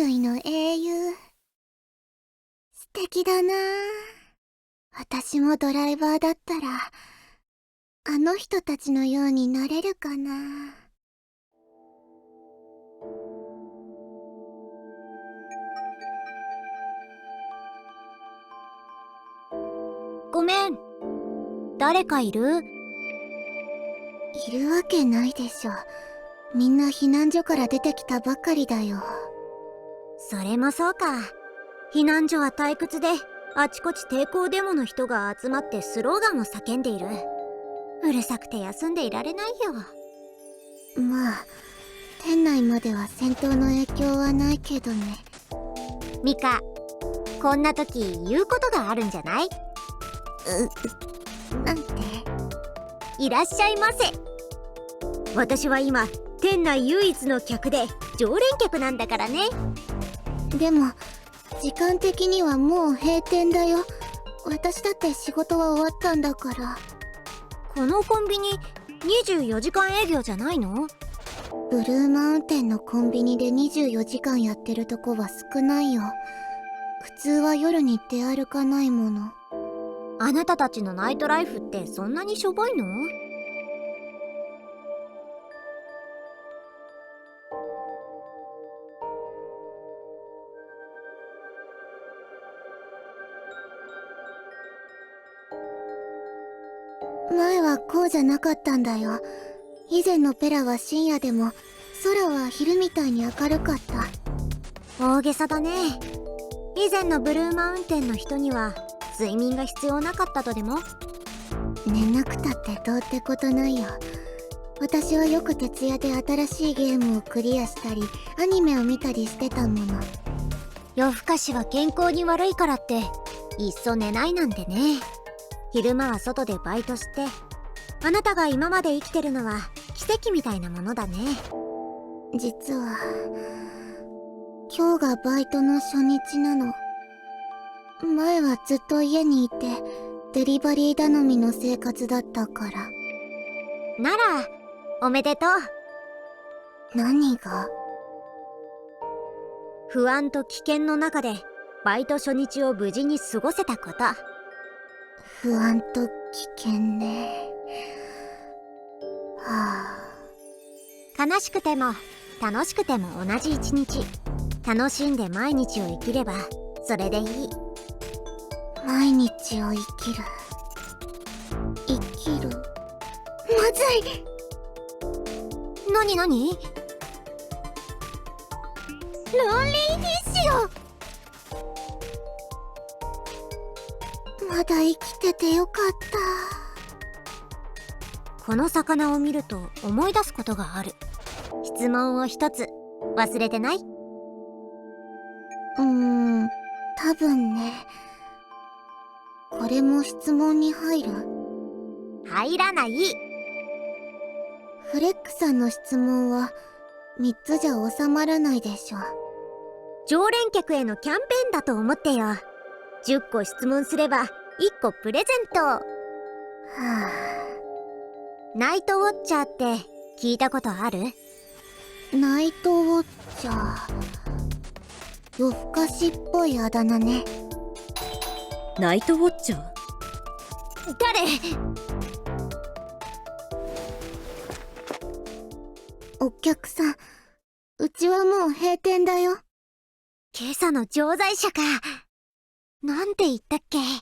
類の英雄。素敵だなあ。私もドライバーだったら、あの人たちのようになれるかな。ごめん。誰かいる？いるわけないでしょ。みんな避難所から出てきたばかりだよ。それもそうか。避難所は退屈で、あちこち抵抗デモの人が集まってスローガンを叫んでいる。うるさくて休んでいられないよ。まあ、店内までは戦闘の影響はないけどね。ミカ、こんな時言うことがあるんじゃない？なんて？いらっしゃいませ。私は今店内唯一の客で常連客なんだからね。でも時間的にはもう閉店だよ。私だって仕事は終わったんだから。このコンビニ24時間営業じゃないの？ブルーマウンテンのコンビニで24時間やってるとこは少ないよ。普通は夜に出歩かないもの。あなたたちのナイトライフってそんなにしょぼいの？前はこうじゃなかったんだよ。以前のペラは深夜でも空は昼みたいに明るかった。大げさだね。以前のブルーマウンテンの人には睡眠が必要なかったとでも？寝なくたってどうってことないよ。私はよく徹夜で新しいゲームをクリアしたりアニメを見たりしてたもの。夜更かしは健康に悪いからっていっそ寝ないなんてね。昼間は外でバイトして、あなたが今まで生きてるのは奇跡みたいなものだね。実は今日がバイトの初日なの。前はずっと家にいてデリバリー頼みの生活だったから。ならおめでとう。何が？不安と危険の中でバイト初日を無事に過ごせたこと。不安と危険ね。はあ。悲しくても楽しくても同じ一日。楽しんで毎日を生きればそれでいい。毎日を生きる。生きる。まずい。なにロンリーフィッシュ。まだ生きててよかった。この魚を見ると思い出すことがある。質問を一つ忘れてない？多分ね。これも質問に入る？入らない。フレックさんの質問は3つじゃ収まらないでしょ。常連客へのキャンペーンだと思ってよ。10個質問すれば1個プレゼント。はナイトウォッチャーって聞いたことある？ナイトウォッチャー。夜更かしっぽいあだ名ね。ナイトウォッチャー？誰？お客さん、うちはもう閉店だよ。今朝の常在者か。なんて言ったっけ？1000円の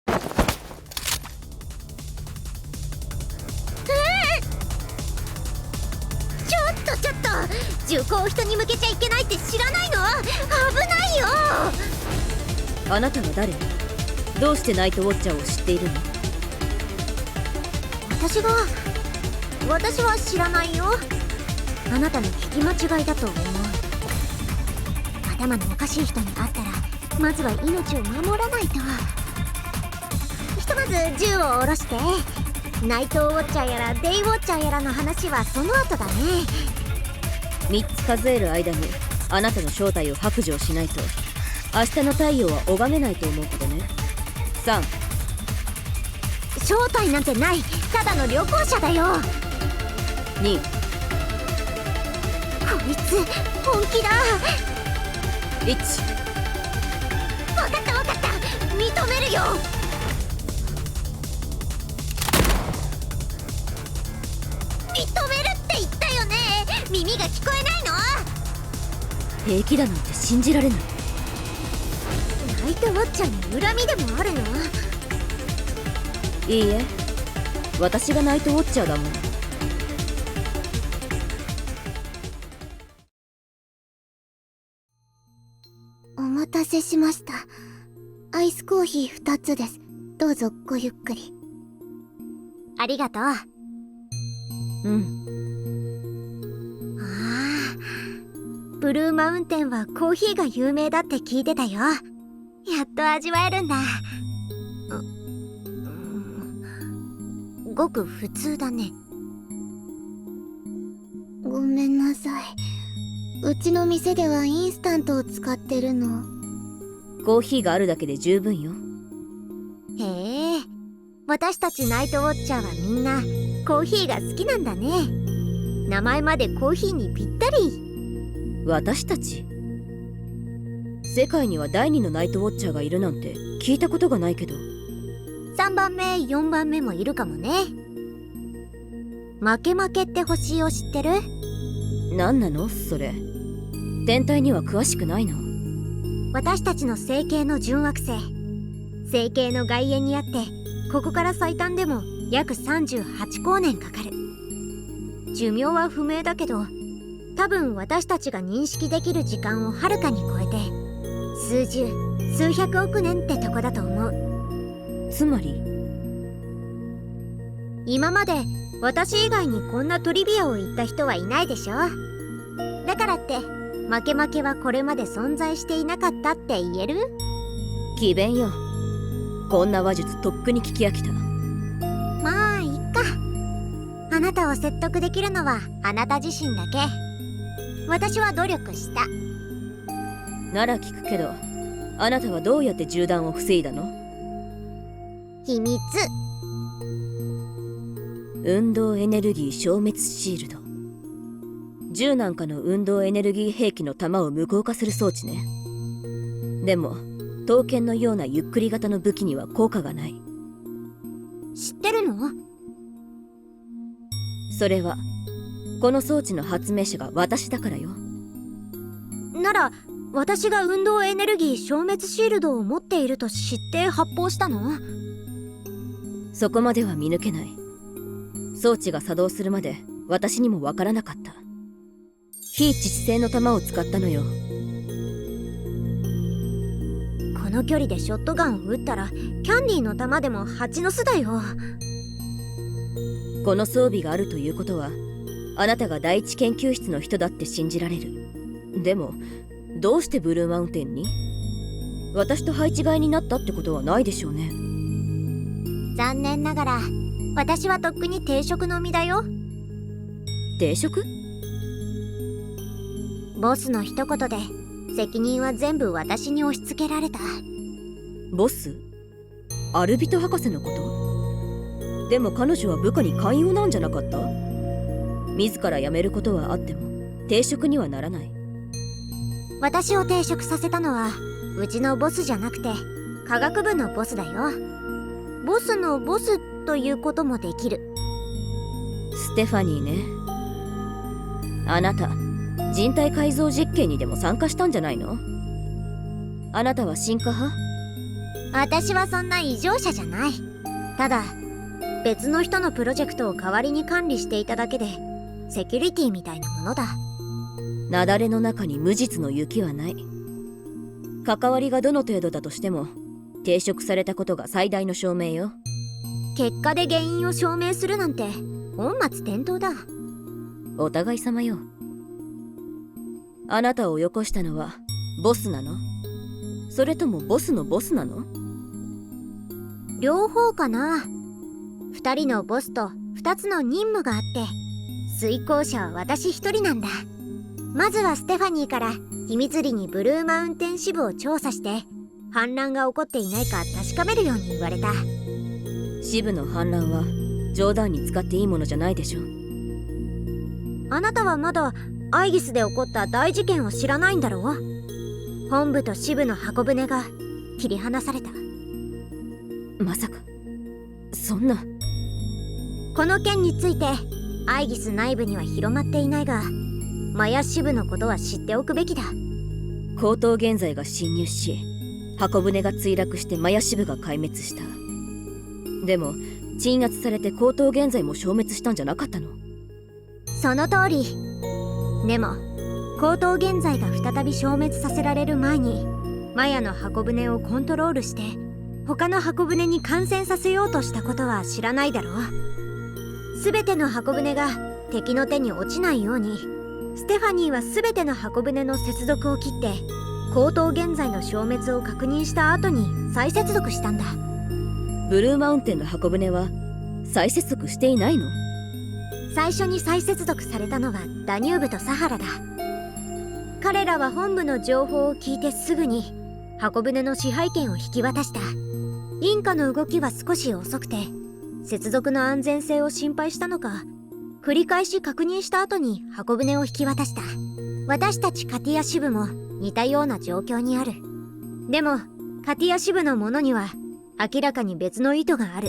魔女。ちょっと銃口を人に向けちゃいけないって知らないの？危ないよ。あなたは誰？どうしてナイトウォッチャーを知っているの？私は知らないよ。あなたの聞き間違いだと思う。頭のおかしい人に会ったらまずは命を守らないと。ひとまず銃を下ろして。ナイトウォッチャーやらデイウォッチャーやらの話はその後だね。3つ数える間にあなたの正体を白状しないと明日の太陽は拝めないと思うけどね。3。正体なんてない。ただの旅行者だよ。2。いつ本気だ。リッチ。分かった分かった、認めるよ。認めるって言ったよね。耳が聞こえないの？平気だなんて信じられない。ナイトウォッチャーに恨みでもあるの？いいえ、私がナイトウォッチャーだもん。お待たせしました。アイスコーヒー2つです。どうぞごゆっくり。ありがとう。うん。ああ、ブルーマウンテンはコーヒーが有名だって聞いてたよ。やっと味わえるんだ。ごく普通だね。ごめんなさい。うちの店ではインスタントを使ってるの。コーヒーがあるだけで十分よ。へえ、私たちナイトウォッチャーはみんなコーヒーが好きなんだね。名前までコーヒーにぴったり。私たち？世界には第2のナイトウォッチャーがいるなんて聞いたことがないけど。3番目4番目もいるかもね。負け負けって星を知ってる？何なのそれ。天体には詳しくないの。私たちの星系の準惑星。星系の外縁にあって、ここから最短でも約38光年かかる。寿命は不明だけど、多分私たちが認識できる時間をはるかに超えて、数十数百億年ってとこだと思う。つまり今まで私以外にこんなトリビアを言った人はいないでしょ。だからって負け負けはこれまで存在していなかったって言える？詭弁よ。こんな話術とっくに聞き飽きた。まあいっか。あなたを説得できるのはあなた自身だけ。私は努力した。なら聞くけど、あなたはどうやって銃弾を防いだの？秘密。運動エネルギー消滅シールド。銃なんかの運動エネルギー兵器の弾を無効化する装置ね。でも刀剣のようなゆっくり型の武器には効果がない。知ってるの？それはこの装置の発明者が私だからよ。なら私が運動エネルギー消滅シールドを持っていると知って発砲したの？そこまでは見抜けない。装置が作動するまで私にもわからなかった。非致死性の弾を使ったのよ。この距離でショットガンを撃ったらキャンディーの弾でも蜂の巣だよ。この装備があるということはあなたが第一研究室の人だって信じられる。でもどうしてブルーマウンテンに？私と配置換えになったってことはないでしょうね。残念ながら私はとっくに定職の身だよ。定職？ボスの一言で責任は全部私に押し付けられた。ボス？アルビト博士のこと？でも彼女は部下に寛容なんじゃなかった？自ら辞めることはあっても定職にはならない。私を定職させたのはうちのボスじゃなくて科学部のボスだよ。ボスのボスということもできる。ステファニーね。あなた人体改造実験にでも参加したんじゃないの？あなたは進化派？私はそんな異常者じゃない。ただ別の人のプロジェクトを代わりに管理していただけでセキュリティみたいなものだ。雪崩の中に無実の雪はない。関わりがどの程度だとしても定職されたことが最大の証明よ。結果で原因を証明するなんて本末転倒だ。お互い様よ。あなたをよこしたのはボスなの？それともボスのボスなの？両方かな。2人のボスと2つの任務があって遂行者は私一人なんだ。まずはステファニーから秘密裏にブルーマウンテン支部を調査して反乱が起こっていないか確かめるように言われた。支部の反乱は冗談に使っていいものじゃないでしょ。あなたはまだアイギスで起こった大事件を知らないんだろう。本部と支部の箱舟が切り離された。まさかそんな。この件についてアイギス内部には広まっていないが、マヤ支部のことは知っておくべきだ。高等現在が侵入し、箱舟が墜落してマヤ支部が壊滅した。でも鎮圧されて高等現在も消滅したんじゃなかったの？その通り。でも高等現在が再び消滅させられる前に、マヤの箱舟をコントロールして他の箱舟に感染させようとしたことは知らないだろう。全ての箱舟が敵の手に落ちないように、ステファニーは全ての箱舟の接続を切って高等現在の消滅を確認した後に再接続したんだ。ブルーマウンテンの箱舟は再接続していないの？最初に再接続されたのはダニューブとサハラだ。彼らは本部の情報を聞いてすぐに箱舟の支配権を引き渡した。インカの動きは少し遅くて、接続の安全性を心配したのか、繰り返し確認した後に箱舟を引き渡した。私たちカティア支部も似たような状況にある。でもカティア支部の者には明らかに別の意図がある。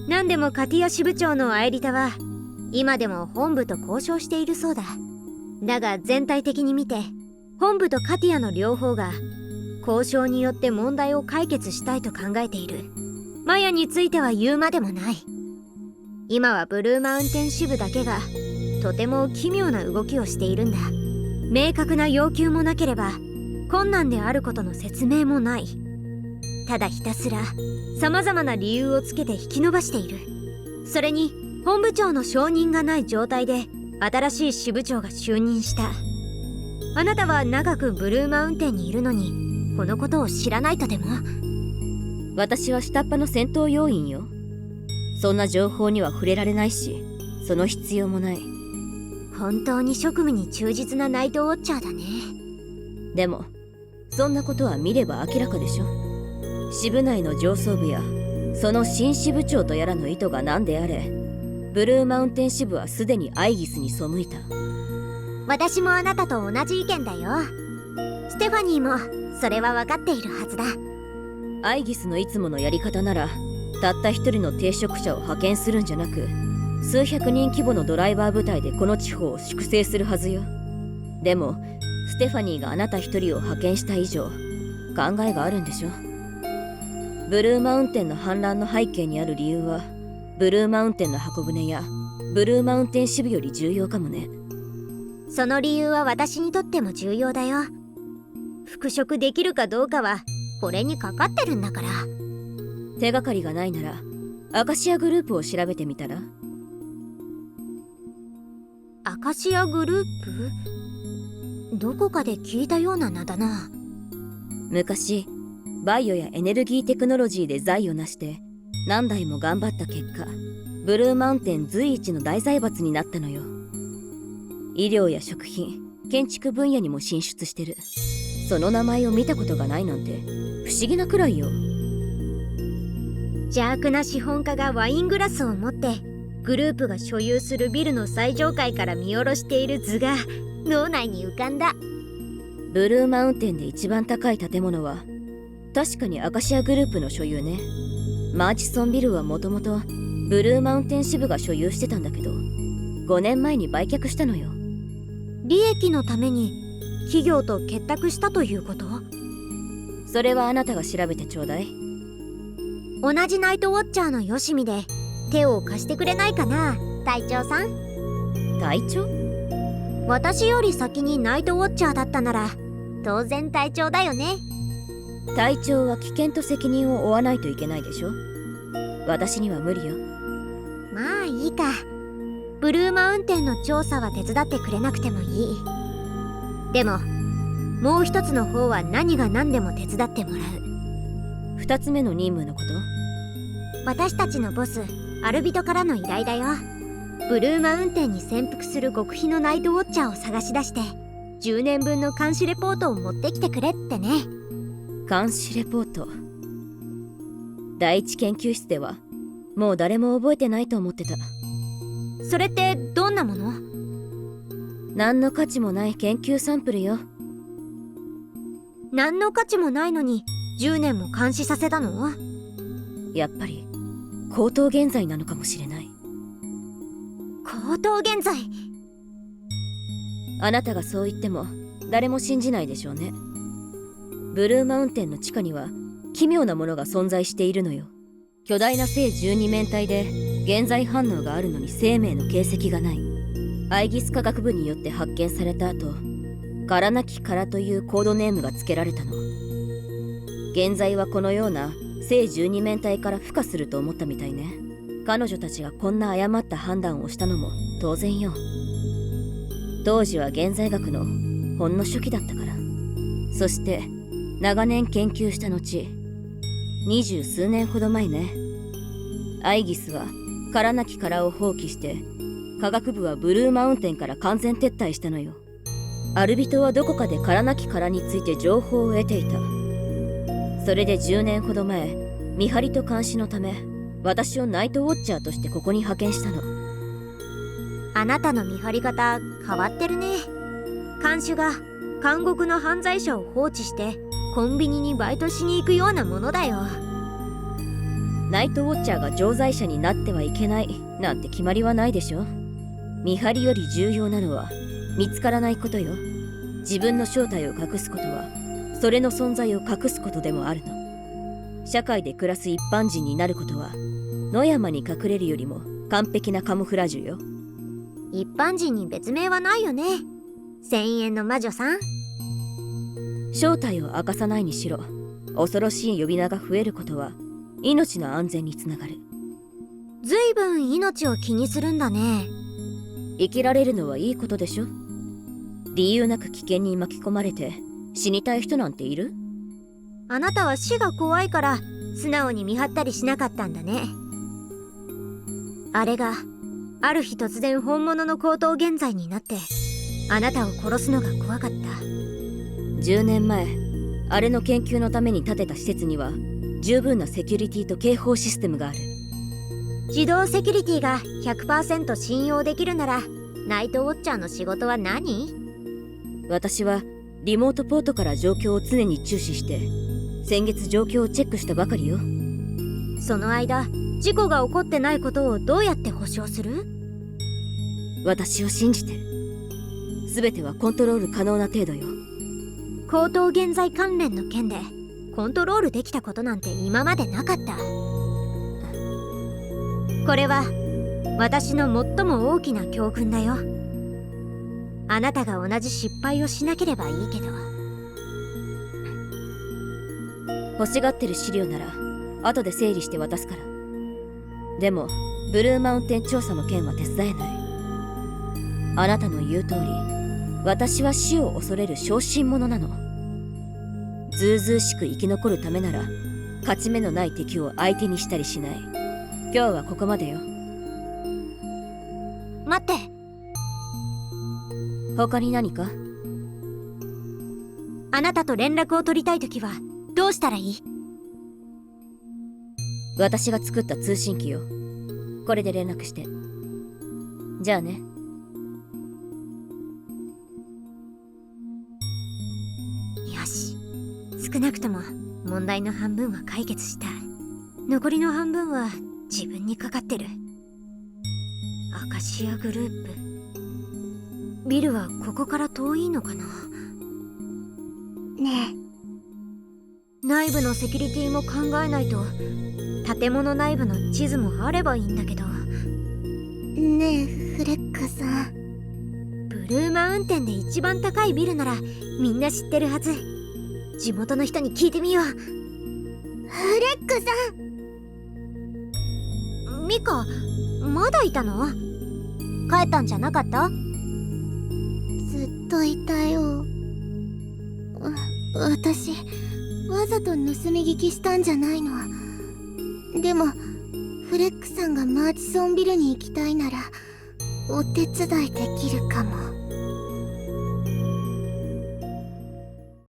何でもカティア支部長のアエリタは今でも本部と交渉しているそうだ。だが全体的に見て、本部とカティアの両方が交渉によって問題を解決したいと考えている。マヤについては言うまでもない。今はブルーマウンテン支部だけがとても奇妙な動きをしているんだ。明確な要求もなければ困難であることの説明もない。ただひたすら様々な理由をつけて引き延ばしている。それに本部長の承認がない状態で新しい支部長が就任した。あなたは長くブルーマウンテンにいるのにこのことを知らないとでも？私は下っ端の戦闘要員よ。そんな情報には触れられないし、その必要もない。本当に職務に忠実なナイトウォッチャーだね。でもそんなことは見れば明らかでしょ。支部内の上層部やその新支部長とやらの意図が何であれ、ブルーマウンテン支部はすでにアイギスに背いた。私もあなたと同じ意見だよ。ステファニーもそれは分かっているはずだ。アイギスのいつものやり方なら、たった一人の停職者を派遣するんじゃなく、数百人規模のドライバー部隊でこの地方を粛清するはずよ。でもステファニーがあなた一人を派遣した以上、考えがあるんでしょ。ブルーマウンテンの反乱の背景にある理由は、ブルーマウンテンの箱舟やブルーマウンテン支部より重要かもね。その理由は私にとっても重要だよ。復職できるかどうかはこれにかかってるんだから。手がかりがないならアカシアグループを調べてみたら？アカシアグループ？どこかで聞いたような名だな。昔バイオやエネルギーテクノロジーで財を成して何代も頑張った結果、ブルーマウンテン随一の大財閥になったのよ。医療や食品、建築分野にも進出してる。その名前を見たことがないなんて不思議なくらいよ。邪悪な資本家がワイングラスを持ってグループが所有するビルの最上階から見下ろしている図が脳内に浮かんだ。ブルーマウンテンで一番高い建物は確かにアカシアグループの所有ね。マーチソンビルはもともとブルーマウンテン支部が所有してたんだけど、5年前に売却したのよ。利益のために企業と結託したということ？それはあなたが調べてちょうだい。同じナイトウォッチャーのよしみで手を貸してくれないかな、隊長さん。隊長？私より先にナイトウォッチャーだったなら当然隊長だよね。隊長は危険と責任を負わないといけないでしょ。私には無理よ。まあいいか。ブルーマウンテンの調査は手伝ってくれなくてもいい。でももう一つの方は何が何でも手伝ってもらう。二つ目の任務のこと？私たちのボスアルビトからの依頼だよ。ブルーマウンテンに潜伏する極秘のナイトウォッチャーを探し出して10年分の監視レポートを持ってきてくれってね。監視レポート。第一研究室ではもう誰も覚えてないと思ってた。それってどんなもの？何の価値もない研究サンプルよ。何の価値もないのに10年も監視させたの？やっぱり高等現在なのかもしれない。高等現在？あなたがそう言っても誰も信じないでしょうね。ブルーマウンテンの地下には奇妙なものが存在しているのよ。巨大な正12面体で現在反応があるのに生命の形跡がない。アイギス科学部によって発見された後、殻なき殻というコードネームが付けられたの。現在はこのような正12面体から孵化すると思ったみたいね。彼女たちがこんな誤った判断をしたのも当然よ。当時は現在学のほんの初期だったから。そして長年研究した後、20数年ほど前ね、アイギスは殻なき殻を放棄して科学部はブルーマウンテンから完全撤退したのよ。アルビトはどこかで殻なき殻について情報を得ていた。それで10年ほど前、見張りと監視のため私をナイトウォッチャーとしてここに派遣したの。あなたの見張り方変わってるね。看守が監獄の犯罪者を放置してコンビニにバイトしに行くようなものだよ。ナイトウォッチャーが常在者になってはいけないなんて決まりはないでしょ。見張りより重要なのは見つからないことよ。自分の正体を隠すことはそれの存在を隠すことでもあるの。社会で暮らす一般人になることは野山に隠れるよりも完璧なカモフラージュよ。一般人に別名はないよね。1000円の魔女さん。正体を明かさないにしろ、恐ろしい呼び名が増えることは命の安全につながる。ずいぶん命を気にするんだね。生きられるのはいいことでしょ。理由なく危険に巻き込まれて死にたい人なんている？あなたは死が怖いから素直に見張ったりしなかったんだね。あれがある日突然本物の高等現在になってあなたを殺すのが怖かった。10年前、あれの研究のために建てた施設には十分なセキュリティと警報システムがある。自動セキュリティが 100% 信用できるならナイトウォッチャーの仕事は何？私はリモートポートから状況を常に注視して先月状況をチェックしたばかりよ。その間事故が起こってないことをどうやって保証する？私を信じて。全てはコントロール可能な程度よ。高等現在関連の件でコントロールできたことなんて今までなかった。これは私の最も大きな教訓だよ。あなたが同じ失敗をしなければいいけど。欲しがってる資料なら後で整理して渡すから。でもブルーマウンテン調査の件は手伝えない。あなたの言う通り、私は死を恐れる小心者なの。ずうずうしく生き残るためなら勝ち目のない敵を相手にしたりしない。今日はここまでよ。待って。他に何か？あなたと連絡を取りたいときはどうしたらいい？私が作った通信機よ。これで連絡して。じゃあね。よし、少なくとも問題の半分は解決した。残りの半分は自分にかかってる。アカシアグループ。ビルはここから遠いのかな？ね内部のセキュリティも考えないと。建物内部の地図もあればいいんだけど。え、ねえ、フレックさん。ブルーマウンテンで一番高いビルならみんな知ってるはず。地元の人に聞いてみよう。フレックさん。ミカ、まだいたの？帰ったんじゃなかった？ずっといたよ。私、わざと盗み聞きしたんじゃないの。でも、フレックさんがマーチソンビルに行きたいなら、お手伝いできるかも。